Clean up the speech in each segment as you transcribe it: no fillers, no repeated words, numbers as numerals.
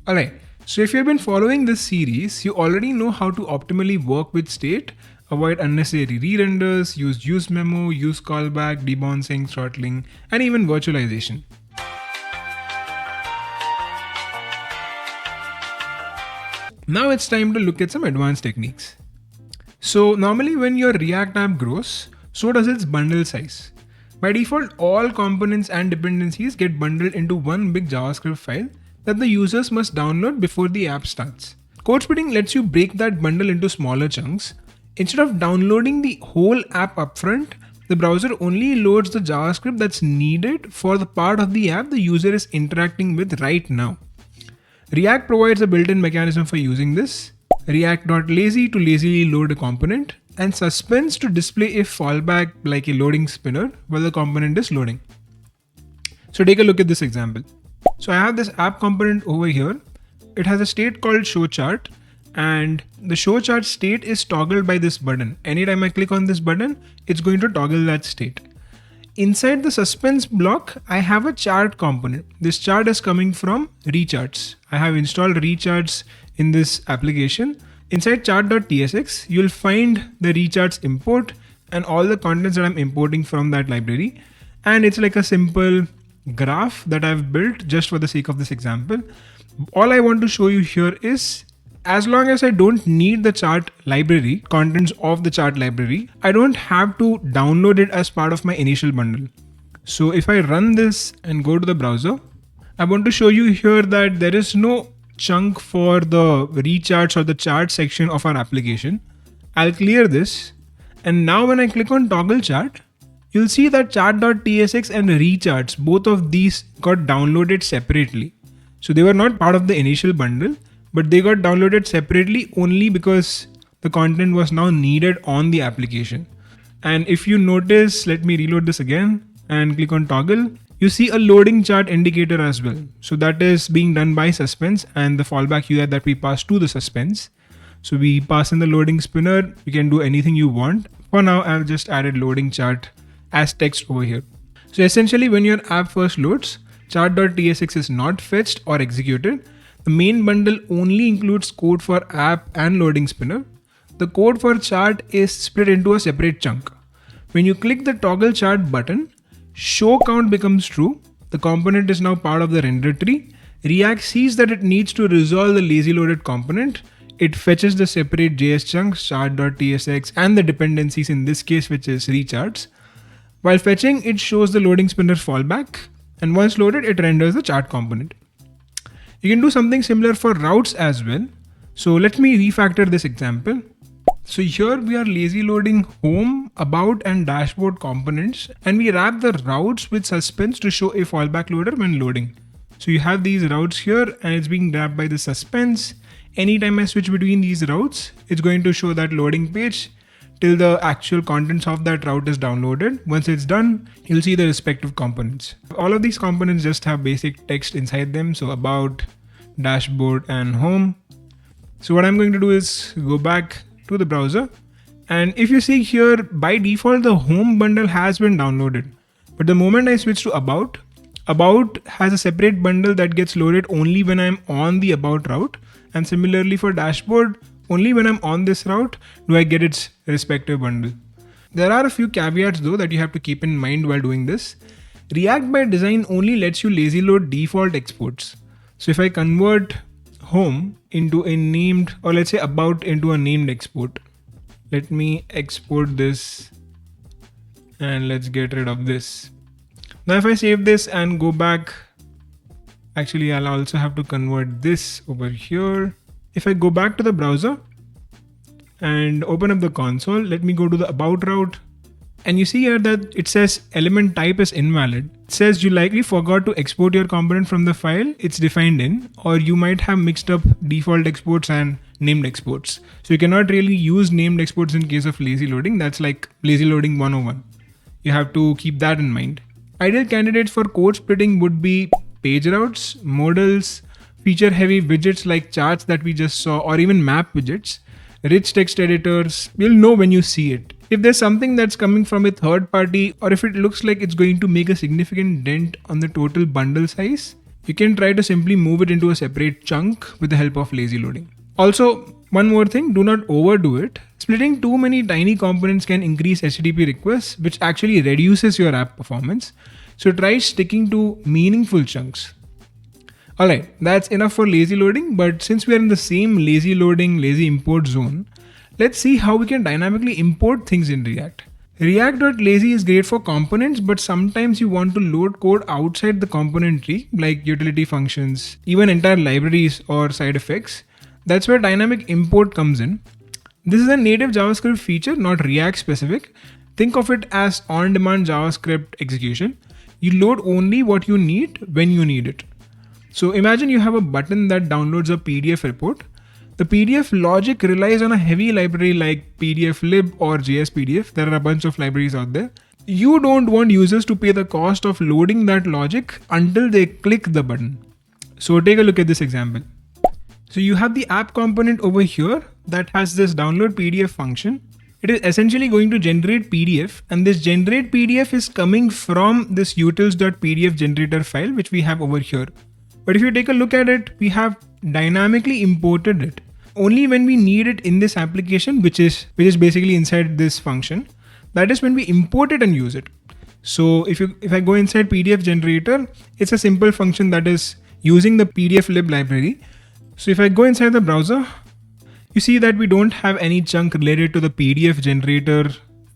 Alright, so if you've been following this series, you already know how to optimally work with state, avoid unnecessary re-renders, use memo, use callback, debouncing, throttling, and even virtualization. Now it's time to look at some advanced techniques. So normally when your React app grows, so does its bundle size. By default, all components and dependencies get bundled into one big JavaScript file that the users must download before the app starts. Code splitting lets you break that bundle into smaller chunks. Instead of downloading the whole app upfront, the browser only loads the JavaScript that's needed for the part of the app the user is interacting with right now. React provides a built-in mechanism for using this. React.lazy to lazily load a component, and Suspense to display a fallback like a loading spinner while the component is loading. So take a look at this example. So I have this app component over here. It has a state called show chart, and the show chart state is toggled by this button. Anytime I click on this button, it's going to toggle that state. Inside the Suspense block, I have a chart component. This chart is coming from recharts. I have installed recharts in this application. Inside chart.tsx, you'll find the recharts import and all the contents that I'm importing from that library. And it's like a simple graph that I've built just for the sake of this example. All I want to show you here is, as long as I don't need the chart library, contents of the chart library, I don't have to download it as part of my initial bundle. So if I run this and go to the browser, I want to show you here that there is no chunk for the recharts or the chart section of our application. I'll clear this. And now when I click on toggle chart, you'll see that chart.tsx and recharts, both of these got downloaded separately. So they were not part of the initial bundle, but they got downloaded separately only because the content was now needed on the application. And if you notice, let me reload this again and click on toggle, you see a loading chart indicator as well. So that is being done by Suspense and the fallback UI that we pass to the Suspense. So we pass in the loading spinner, you can do anything you want. For now, I've just added loading chart as text over here. So essentially when your app first loads, chart.tsx is not fetched or executed. The main bundle only includes code for app and loading spinner. The code for chart is split into a separate chunk. When you click the toggle chart button, show count becomes true. The component is now part of the render tree. React sees that it needs to resolve the lazy loaded component. It fetches the separate JS chunks, chart.tsx, and the dependencies in this case, which is recharts. While fetching, it shows the loading spinner fallback. And once loaded, it renders the chart component. You can do something similar for routes as well. So let me refactor this example. So here we are lazy loading home, about, and dashboard components, and we wrap the routes with Suspense to show a fallback loader when loading. So you have these routes here and it's being wrapped by the Suspense. Anytime I switch between these routes, it's going to show that loading page till the actual contents of that route is downloaded. Once it's done, you'll see the respective components. All of these components just have basic text inside them. So about, dashboard, and home. So what I'm going to do is go back to the browser. And if you see here, by default, the home bundle has been downloaded. But the moment I switch to about has a separate bundle that gets loaded only when I'm on the about route. And similarly for dashboard, only when I'm on this route do I get its respective bundle. There are a few caveats though that you have to keep in mind while doing this. React by design only lets you lazy load default exports. So if I convert home into a named, or let's say about into a named export, let me export this and let's get rid of this. Now if I save this and go back, actually I'll also have to convert this over here. If I go back to the browser and open up the console, let me go to the about route. And you see here that it says element type is invalid. It says you likely forgot to export your component from the file it's defined in, or you might have mixed up default exports and named exports. So you cannot really use named exports in case of lazy loading. That's like lazy loading 101. You have to keep that in mind. Ideal candidates for code splitting would be page routes, modals, feature heavy widgets like charts that we just saw, or even map widgets, rich text editors. You'll know when you see it. If there's something that's coming from a third party, or if it looks like it's going to make a significant dent on the total bundle size, you can try to simply move it into a separate chunk with the help of lazy loading. Also, one more thing, do not overdo it. Splitting too many tiny components can increase HTTP requests, which actually reduces your app performance. So try sticking to meaningful chunks. Alright, that's enough for lazy loading, but since we are in the same lazy loading, lazy import zone, let's see how we can dynamically import things in React. React.lazy is great for components, but sometimes you want to load code outside the component tree, like utility functions, even entire libraries or side effects. That's where dynamic import comes in. This is a native JavaScript feature, not React specific. Think of it as on-demand JavaScript execution. You load only what you need when you need it. So imagine you have a button that downloads a PDF report. The PDF logic relies on a heavy library like pdf-lib or JSPDF. There are a bunch of libraries out there. You don't want users to pay the cost of loading that logic until they click the button. So take a look at this example. So you have the app component over here that has this download PDF function. It is essentially going to generate PDF, and this generate PDF is coming from this utils.pdf generator file, which we have over here. But if you take a look at it, we have dynamically imported it. Only when we need it in this application, which is basically inside this function, that is when we import it and use it. So if I go inside PDF generator, it's a simple function that is using the pdf-lib library. So if I go inside the browser, you see that we don't have any chunk related to the PDF generator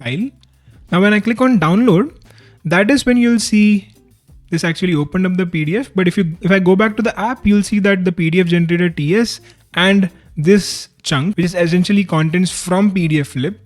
file. Now when I click on download, that is when you'll see this actually opened up the PDF. But if I go back to the app, you'll see that the PDF generator TS and this chunk, which is essentially contents from pdf-lib,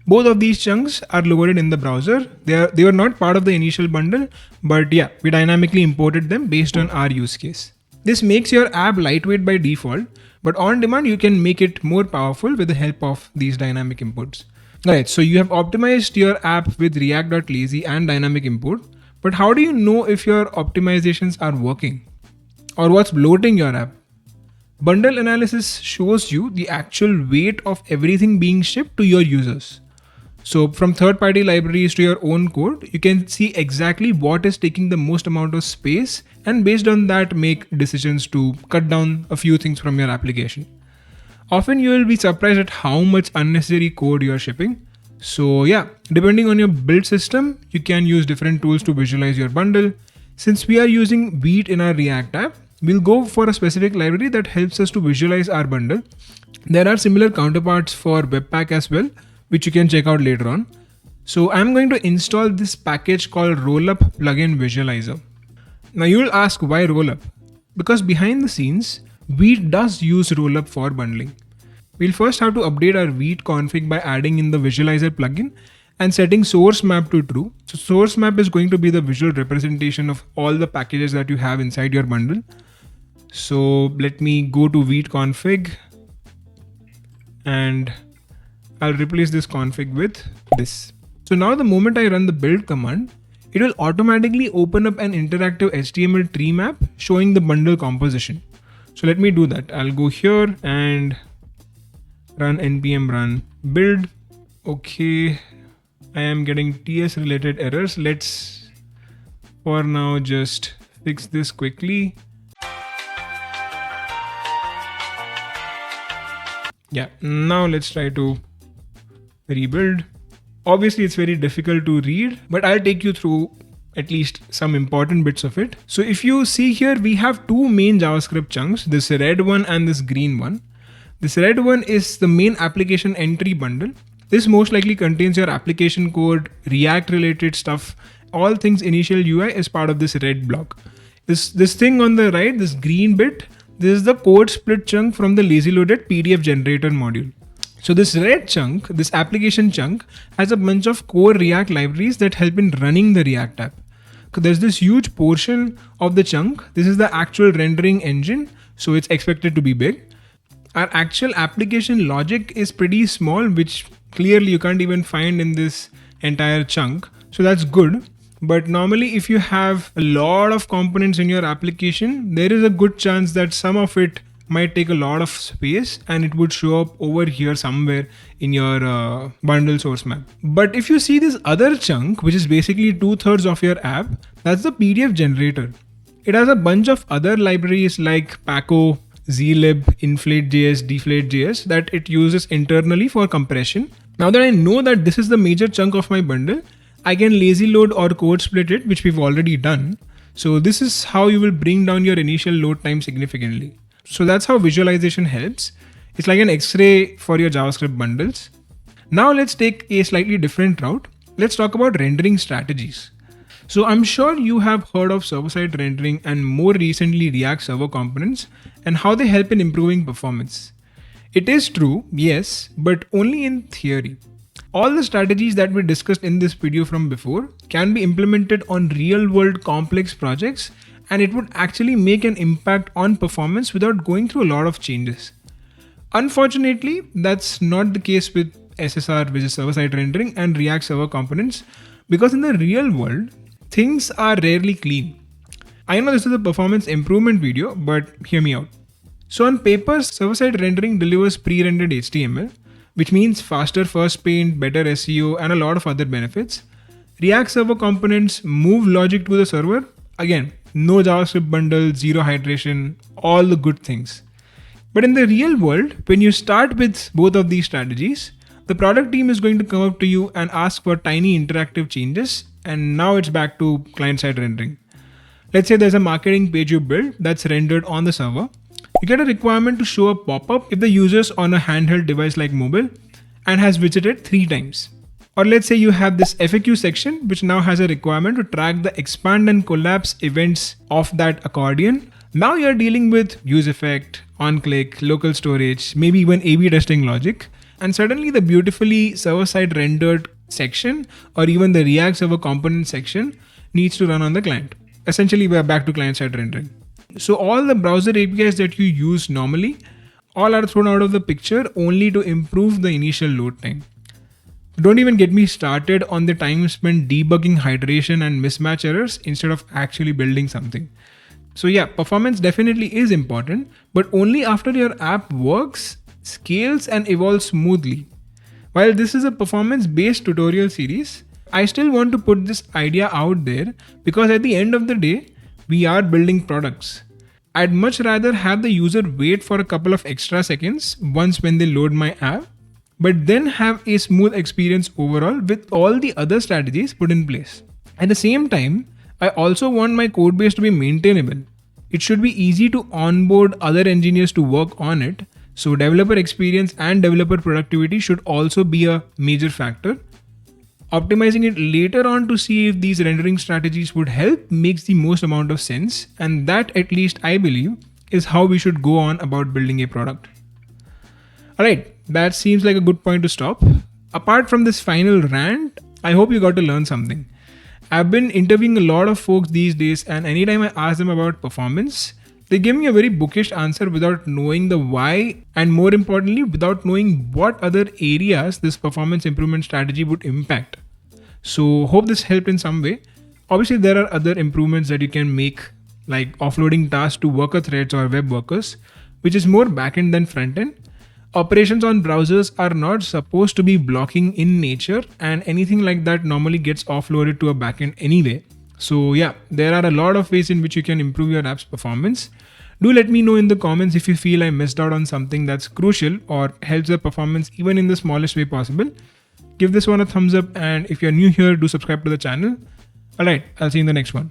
both of these chunks are loaded in the browser. They were not part of the initial bundle, but yeah, we dynamically imported them based on our use case. This makes your app lightweight by default, but on demand, you can make it more powerful with the help of these dynamic imports. Alright, so you have optimized your app with React.lazy and dynamic import. But how do you know if your optimizations are working or what's bloating your app? Bundle analysis shows you the actual weight of everything being shipped to your users. So from third-party libraries to your own code, you can see exactly what is taking the most amount of space, and based on that, make decisions to cut down a few things from your application. Often you will be surprised at how much unnecessary code you are shipping. So yeah, depending on your build system, you can use different tools to visualize your bundle. Since we are using Vite in our React app, we'll go for a specific library that helps us to visualize our bundle. There are similar counterparts for Webpack as well, which you can check out later on. So I'm going to install this package called Rollup Plugin Visualizer. Now you'll ask why Rollup? Because behind the scenes, Vite does use Rollup for bundling. We'll first have to update our Vite config by adding in the visualizer plugin and setting source map to true. So source map is going to be the visual representation of all the packages that you have inside your bundle. So let me go to Vite config and I'll replace this config with this. So now the moment I run the build command, it will automatically open up an interactive HTML tree map showing the bundle composition. So let me do that. I'll go here and run npm run build. Okay, I am getting TS related errors. Let's for now just fix this quickly. Yeah, now let's try to rebuild. Obviously it's very difficult to read, but I'll take you through at least some important bits of it. So if you see here, we have two main JavaScript chunks, this red one and this green one. This red one is the main application entry bundle. This most likely contains your application code, React related stuff, all things initial UI is part of this red block. This thing on the right, this green bit, this is the code split chunk from the lazy loaded PDF generator module. So this red chunk, this application chunk, has a bunch of core React libraries that help in running the React app. So there's this huge portion of the chunk. This is the actual rendering engine, so it's expected to be big. Our actual application logic is pretty small, which clearly you can't even find in this entire chunk. So that's good. But normally if you have a lot of components in your application, there is a good chance that some of it might take a lot of space and it would show up over here somewhere in your bundle source map. But if you see this other chunk, which is basically 2/3 of your app, that's the PDF generator. It has a bunch of other libraries like Paco, zlib, inflate.js, deflate.js that it uses internally for compression. Now that I know that this is the major chunk of my bundle, I can lazy load or code split it, which we've already done. So this is how you will bring down your initial load time significantly. So that's how visualization helps. It's like an X-ray for your JavaScript bundles. Now let's take a slightly different route. Let's talk about rendering strategies. So I'm sure you have heard of server-side rendering and more recently React server components and how they help in improving performance. It is true, yes, but only in theory. All the strategies that we discussed in this video from before can be implemented on real-world complex projects, and it would actually make an impact on performance without going through a lot of changes. Unfortunately, that's not the case with SSR, which is server-side rendering, and React server components, because in the real world, things are rarely clean. I know this is a performance improvement video, but hear me out. So on paper, server-side rendering delivers pre-rendered HTML, which means faster first paint, better SEO, and a lot of other benefits. React server components move logic to the server. Again, no JavaScript bundle, zero hydration, all the good things. But in the real world, when you start with both of these strategies, the product team is going to come up to you and ask for tiny interactive changes, and now it's back to client-side rendering. Let's say there's a marketing page you build that's rendered on the server. You get a requirement to show a pop-up if the user's on a handheld device like mobile and has visited 3 times. Or let's say you have this FAQ section which now has a requirement to track the expand and collapse events of that accordion. Now you're dealing with use effect, on-click, local storage, maybe even A/B testing logic. And suddenly the beautifully server-side rendered section or even the React server component section needs to run on the client. Essentially, we're back to client-side rendering. So all the browser APIs that you use normally, all are thrown out of the picture only to improve the initial load time. Don't even get me started on the time spent debugging hydration and mismatch errors instead of actually building something. So yeah, performance definitely is important, but only after your app works, scales, and evolves smoothly. While this is a performance-based tutorial series, I still want to put this idea out there because at the end of the day, we are building products. I'd much rather have the user wait for a couple of extra seconds once when they load my app, but then have a smooth experience overall with all the other strategies put in place. At the same time, I also want my code base to be maintainable. It should be easy to onboard other engineers to work on it. So developer experience and developer productivity should also be a major factor. Optimizing it later on to see if these rendering strategies would help makes the most amount of sense, and that, at least I believe, is how we should go on about building a product. Alright, that seems like a good point to stop. Apart from this final rant, I hope you got to learn something. I've been interviewing a lot of folks these days, and anytime I ask them about performance, they give me a very bookish answer without knowing the why, and more importantly, without knowing what other areas this performance improvement strategy would impact. So hope this helped in some way. Obviously, there are other improvements that you can make, like offloading tasks to worker threads or web workers, which is more backend than frontend. Operations on browsers are not supposed to be blocking in nature, and anything like that normally gets offloaded to a backend anyway. So yeah, there are a lot of ways in which you can improve your app's performance. Do let me know in the comments if you feel I missed out on something that's crucial or helps the performance even in the smallest way possible. Give this one a thumbs up, and if you're new here, do subscribe to the channel. Alright, I'll see you in the next one.